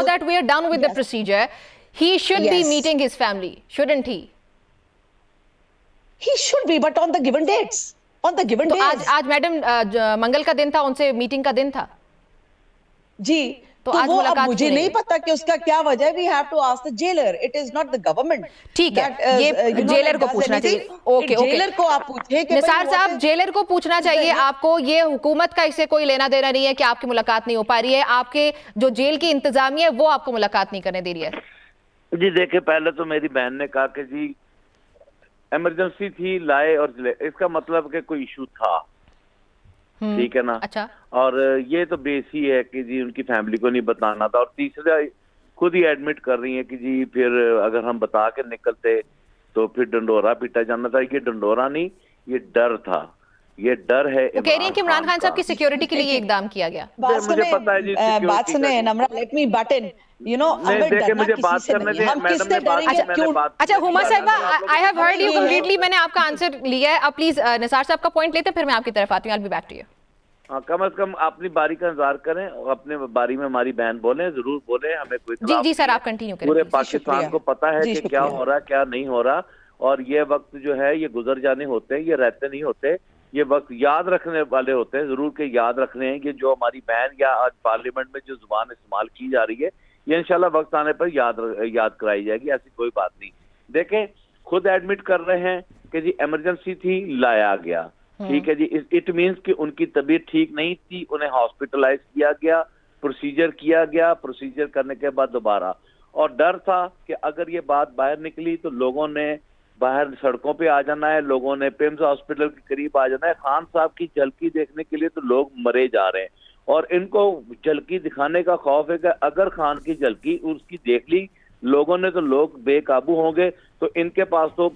now that we are done with the procedure, he should be meeting his family, shouldn't he? He should be, but on the given dates. On the given days. आज madam मंगल का दिन था, उनसे meeting का दिन था जी, तो आज वो अब मुझे नहीं पता कि उसका क्या वजह है. We have to ask the jailer. It is not the government. ठीक है, ये जेलर को पूछना चाहिए. ओके, जेलर को आप पूछे कि निसार साहब, जेलर को पूछना चाहिए आपको. ये हुकूमत का इससे कोई लेना देना नहीं है कि आपकी मुलाकात नहीं हो पा रही है. आपके जो जेल की इंतजामिया है वो आपको मुलाकात नहीं करने दे रही है. जी देखिए, पहले तो मेरी बहन ने कहा कि जी इमरजेंसी थी, लाए और इसका मतलब कि कोई इशू था. ठीक है ना. अच्छा. और ये तो बेस ही है कि जी उनकी फैमिली को नहीं बताना था. और तीसरा खुद ही एडमिट कर रही है कि जी फिर अगर हम बता के निकलते तो फिर डंडोरा पीटा जाना था. ये डंडोरा नहीं, ये डर था. ये डर है. वो कह रही है कि इमरान खान साहब की सिक्योरिटी के लिए ये इकदाम किया गया. मुझे पता है जी. बात सुने Namra, let me butt in. You know, मुझे बात करने दें. मैडम ने बात. अच्छा हुमा साहिबा, I have heard you completely. मैंने आपका आंसर लिया है. अब प्लीज निसार साहब का पॉइंट लेते हैं, फिर मैं आपकी तरफ आती हूँ. I will be back to you. हाँ, कम से कम अपनी बारी का इंतजार करें और अपने बारी में हमारी बहन बोले, जरूर बोले. हमें कोई जी जी सर, आप कंटिन्यू करें. पूरे पाकिस्तान को पता है कि क्या हो रहा है, क्या नहीं हो रहा. और ये वक्त जो है ये गुजर जाने होते हैं, ये रहते नहीं होते. ये वक्त याद रखने वाले होते हैं, जरूर के याद रखने हैं. ये जो हमारी बहन या आज पार्लियामेंट में जो जुबान इस्तेमाल की जा रही है, ये इंशाल्लाह वक्त आने पर याद कराई जाएगी. ऐसी कोई बात नहीं. देखें, खुद एडमिट कर रहे हैं कि जी इमरजेंसी थी, लाया गया. ठीक है जी. इट मींस कि उनकी तबीयत ठीक नहीं थी, उन्हें हॉस्पिटलाइज किया गया, प्रोसीजर किया गया. प्रोसीजर करने के बाद दोबारा, और डर था कि अगर ये बात बाहर निकली तो लोगों ने बाहर सड़कों पे आ जाना है, लोगों ने पिम्स हॉस्पिटल के करीब आ जाना है. खान साहब की झलकी देखने के लिए तो लोग मरे जा रहे हैं. और इनको झलकी दिखाने का खौफ है कि अगर खान की झलकी उसकी देख ली लोगों ने तो लोग बेकाबू होंगे. तो इनके पास तो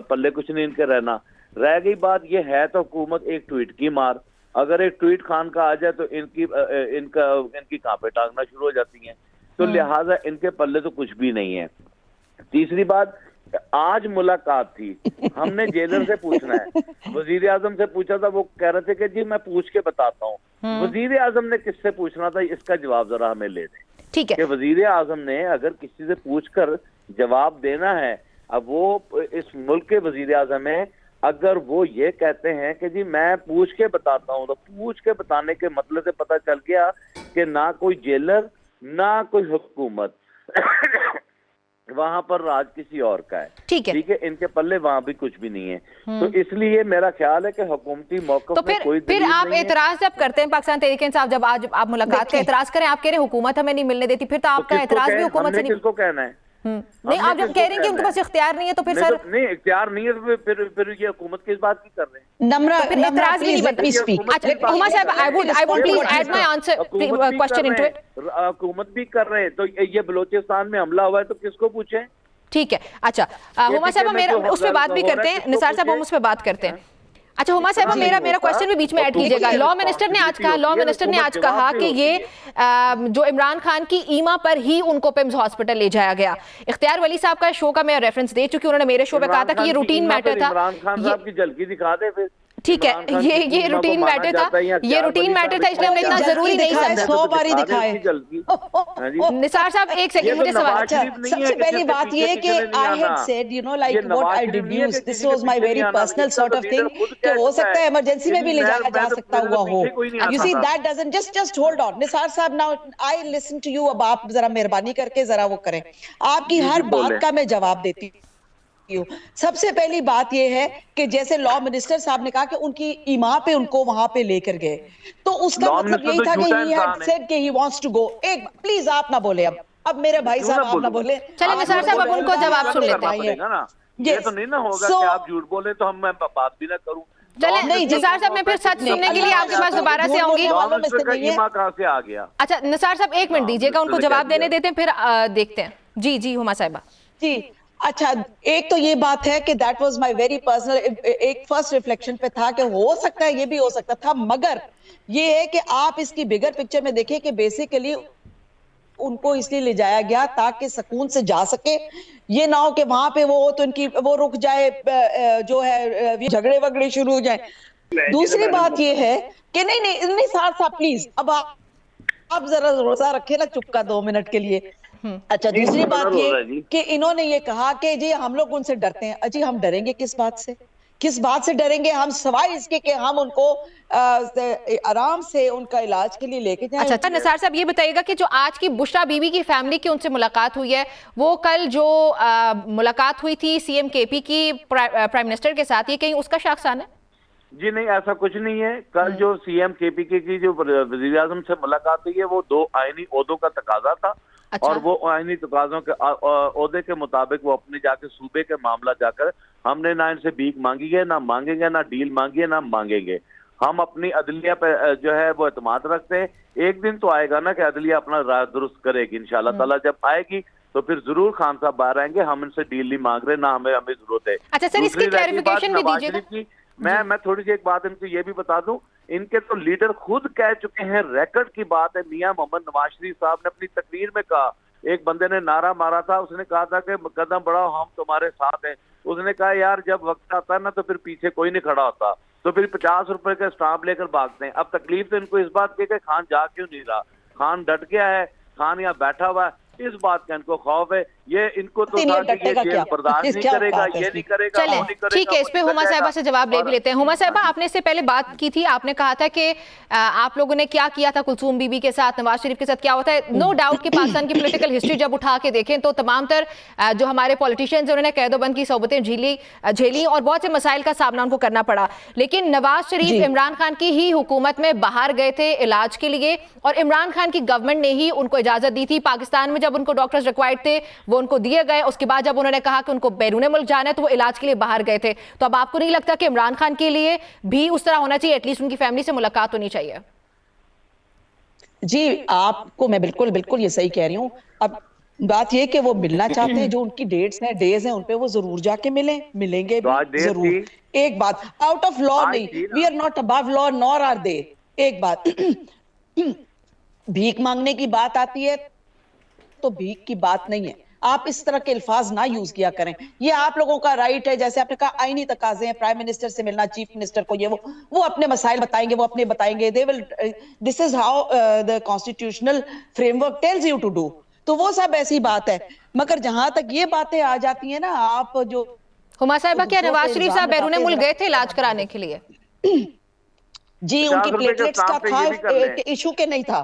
पल्ले कुछ नहीं इनके रहना. रह गई बात ये है तो हुकूमत एक ट्वीट की मार. अगर एक ट्वीट खान का आ जाए तो इनकी कांपे टांगना शुरू हो जाती हैं. तो लिहाजा इनके पल्ले तो कुछ भी नहीं है. तीसरी बात, आज मुलाकात थी, हमने जेलर से पूछना है. वजीर आजम से पूछा था, वो कह रहे थे कि जी मैं पूछ के बताता हूँ. वजीर आजम ने किससे पूछना था, इसका जवाब जरा हमें ले दें. ठीक है कि वजीर आजम ने अगर किसी से पूछकर जवाब देना है, अब वो इस मुल्क के वजीर आजम है, अगर वो ये कहते हैं कि जी मैं पूछ के बताता हूँ, तो पूछ के बताने के मतलब से पता चल गया कि ना कोई जेलर ना कोई हुकूमत वहां पर राज किसी और का है. ठीक है. इनके पल्ले वहां भी कुछ भी नहीं है. तो इसलिए मेरा ख्याल है कि हुकूमती मौक़िफ़ में कोई फिर आप एतराज जब करते हैं पाकिस्तान तहरीक इंसाफ, जब आज आप मुलाकात का एतराज करें, आप कह रहे हैं हुकूमत हमें नहीं मिलने देती, फिर तो आपका एतराज भी हुकूमत से नहीं. किसको कहना है? नहीं, आप जब कह रहे हैं कि उनके पास इख्तियार नहीं है तो फिर सर नहीं, इख्तियार नहीं है तो फिर ये हुकूमत किस बात की कर रहे हैं? नम्रा, फिर एतराज भी नहीं बनता. अच्छा हुमा साहब, I would please add my answer question into it. हुकूमत भी कर रहे हैं तो ये बलोचिस्तान में हमला हुआ है तो किसको पूछें? ठीक है. अच्छा हुमा साहब, मेरा उस पर बात भी करते हैं. निसार साहब, हम उस पर बात करते हैं. अच्छा हुमा साहब, मेरा क्वेश्चन भी बीच में ऐड कीजिएगा. लॉ मिनिस्टर ने आज कहा कि ये जो इमरान खान की ईमा पर ही उनको पिम्स हॉस्पिटल ले जाया गया. इख्तियार वली साहब का शो का मैं रेफरेंस दे चुकी, उन्होंने मेरे शो पे कहा था कि ये रूटीन मैटर था. इमरान खान साहब की झलकी दिखा दे फिर. ठीक है, ये रूटीन मैटर था, ये रूटीन मैटर था, इसलिए हमने इतना जरूरी नहीं समझा. 100 बारी दिखाए. निसार साहब एक सेकंड, मुझे सवाल. सबसे पहली बात ये कि I had said, you know, like what I deduce, this was my very personal sort of thing, कि हो सकता है इमरजेंसी में भी ले जाया जा सकता हुआ हो. You see that doesn't just hold on. Nisar साहब, now I listen to you. अब आप जरा मेहरबानी करके जरा वो करें. आपकी हर बात का मैं जवाब देती हूँ. सबसे पहली बात यह है कि जैसे लॉ मिनिस्टर साहब ने कहा कि उनकी ईमा पे उनको वहां पे लेकर गए, तो उसका मतलब यही था कि ही हैड सेड कि ही वांट्स टू गो. एक प्लीज आप ना बोले. अब मेरे भाई साहब आप ना बोले. चलिए निसार साहब, अब उनको जवाब सुन लेते हैं. ये तो नहीं ना होगा कि आप झूठ बोले तो मैं बात भी ना करूं. चले निसार साहब, मैं फिर सच सुनने के लिए आपके पास दोबारा से आऊंगी. कहां से आ गया? अच्छा निसार साहब, एक मिनट दीजिएगा, उनको जवाब देने देते हैं, फिर देखते हैं. जी जी हुमा साहिबा जी. अच्छा, एक तो ये बात है कि that was my very personal, एक फर्स्ट रिफ्लेक्शन पे था कि हो सकता है, ये भी हो सकता था, मगर ये है कि आप इसकी बिगर पिक्चर में देखें कि बेसिकली उनको इसलिए ले जाया गया ताकि सुकून से जा सके. ये ना हो कि वहां पे वो तो इनकी वो रुक जाए, जो है झगड़े वगड़े शुरू हो जाए. दूसरी बात ये है कि नहीं साथ साथ प्लीज, अब आप आप जरा रोजा रखे ना चुप का 2 मिनट के लिए। अच्छा, दूसरी बात ये कि इन्होंने ये कहा कि जी हम लोग उनसे डरते हैं। अजी हम डरेंगे किस बात से? किस बात से डरेंगे हम, सवाई इसके कि हम उनको आराम से उनका इलाज के लिए लेके जाएं। अच्छा निसार साहब, ये बताइएगा कि जो आज की बुशरा बीबी की फैमिली की उनसे मुलाकात हुई है, वो कल जो मुलाकात हुई थी सीएम केपी की प्राइम मिनिस्टर के साथ, ये कहीं उसका शाखसान है? जी नहीं, ऐसा कुछ नहीं है। कल जो सीएम केपीके की जो वज़ीर आज़म से मुलाकात हुई है वो 2 आईनी ओहदों का तकाजा था। अच्छा। और वो आईनी तकाजों के ओहदे के मुताबिक वो अपने जाके सूबे के मामला जाकर, हमने ना इनसे भीख मांगी है, ना मांगेंगे, ना डील मांगी है, ना मांगेंगे। हम अपनी अदलिया पे जो है वो एतमाद रखते हैं। एक दिन तो आएगा ना कि अदलिया अपना राय दुरुस्त करेगी इंशाल्लाह ताला। जब आएगी तो फिर जरूर खान साहब बाहर आएंगे। हम इनसे डील नहीं मांग रहे, ना हमें जरूरत है। अच्छा सर, इसकी क्लैरिफिकेशन भी दीजिएगा। मैं थोड़ी सी एक बात इनको ये भी बता दूं, इनके तो लीडर खुद कह चुके हैं, रिकॉर्ड की बात है। मियां मोहम्मद नवाज शरीफ साहब ने अपनी तकरीर में कहा, एक बंदे ने नारा मारा था, उसने कहा था कि कदम बढ़ाओ हम तुम्हारे साथ हैं। उसने कहा यार जब वक्त आता है ना तो फिर पीछे कोई नहीं खड़ा होता, तो फिर 50 रुपए का स्टाम्प लेकर भागते हैं। अब तकलीफ तो इनको इस बात की कि खान जा क्यों नहीं रहा। खान डट गया है, खान यहाँ बैठा हुआ है, इस बात का इनको खौफ है। ये इनको तो ये जेल बर्दाश्त नहीं करेगा, ये नहीं करेगा, वो नहीं करेगा। ठीक है, इस पे हुमा साहिबा से जवाब ले भी लेते हैं। हुमा साहिबा, आपने इससे पहले बात की थी, आपने कहा था कि आप लोगों ने क्या किया था कुलसूम बीबी के साथ, नवाज शरीफ के साथ क्या होता है। नो डाउट कि पाकिस्तान की पॉलिटिकल हिस्ट्री जब उठा के देखें तो तमाम तर जो हमारे पॉलिटिशियंस उन्होंने कैदोबंद की सोबतें झेली और बहुत से मसाइल का सामना उनको करना पड़ा। लेकिन नवाज शरीफ इमरान खान की ही हुकूमत में बाहर गए थे इलाज के लिए, और इमरान खान की गवर्नमेंट ने ही उनको इजाजत दी थी। पाकिस्तान में जब उनको डॉक्टर्स रिक्वायर्ड थे वो उनको दिए गए। उसके बाद जब उन्होंने कहा कि उनको बैरूने मुल्क जाना है तो वो इलाज के लिए बाहर गए थे। तो अब आपको नहीं लगता कि इमरान खान के लिए भी उस तरह होना चाहिए, एटलीस्ट उनकी फैमिली से मुलाकात होनी चाहिए? जी आपको मैं बिल्कुल ये सही कह रही हूँ। अब बात ये कि वो मिलना चाहते हैं, जो उनकी डेट्स हैं, डेज हैं, उन पे वो जरूर जाके मिलेंगे भी जरूर। एक बात, आउट ऑफ लॉ नहीं, we are not above law nor are they. एक बात भीख मांगने की बात आती है तो भीख की बात नहीं है। आप इस तरह के अल्फाज ना यूज किया करें, ये आप लोगों का राइट है। जैसे आपने कहा आईनी तकाजे हैं, प्राइम मिनिस्टर से मिलना, चीफ मिनिस्टर को, ये वो अपने मसाइल बताएंगे, वो अपने बताएंगे। They will, this is how the constitutional framework tells you to do. तो वो सब ऐसी बात है। मगर जहां तक ये बातें आ जाती है ना, आप जो हुमा साहिबा, क्या नवाज शरीफ साहब बैरूने मुल्क गए थे इलाज कराने के लिए? जी उनकी प्लेटलेट्स का था इशू के नहीं था,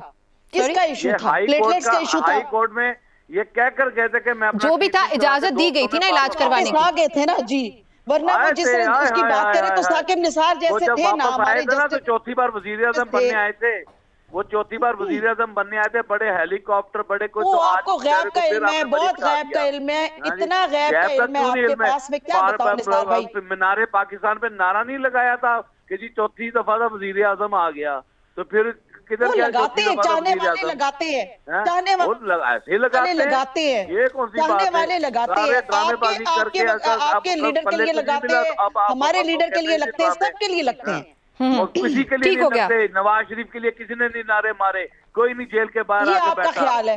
किसका इशू था? प्लेटलेट्स का इशू था। हाई कोर्ट में ये कहकर गए थे कि मैं जो भी था इजाजत दी गई थी ना इलाज करवाने की। गए थे ना जी, वरना वो जिस तरह उसकी बात करें तो साकिब निसार जैसे थे ना हमारे, तो चौथी बार वजीर आजम बनने आए थे। वो चौथी बार वजीर आजम बनने आए थे, बड़े हेलीकॉप्टर, बड़े कुछ। तो आपको गैब का इल्म है, बहुत गैब का इल्म है, इतना गैब का इल्म है आपके पास में, क्या बताऊं निसार भाई। मीनारे पाकिस्तान पे नारा नहीं लगाया था कि जी चौथी दफा तो वजीर आजम आ गया, तो फिर किधर लगाते हैं? चाहने वाले लगाते हैं, चाहने वाले लगाते हैं, ये कौन सी चाहने वाले लगाते हैं। आपके लीडर के लिए लगाते हैं, हमारे लीडर के लिए लगते हैं, सबके लिए लगते हैं। किसी के लिए नहीं लगते। नवाज शरीफ के लिए किसी ने नहीं नारे मारे, कोई नहीं जेल के बाहर आके बैठा। आपका ख्याल है।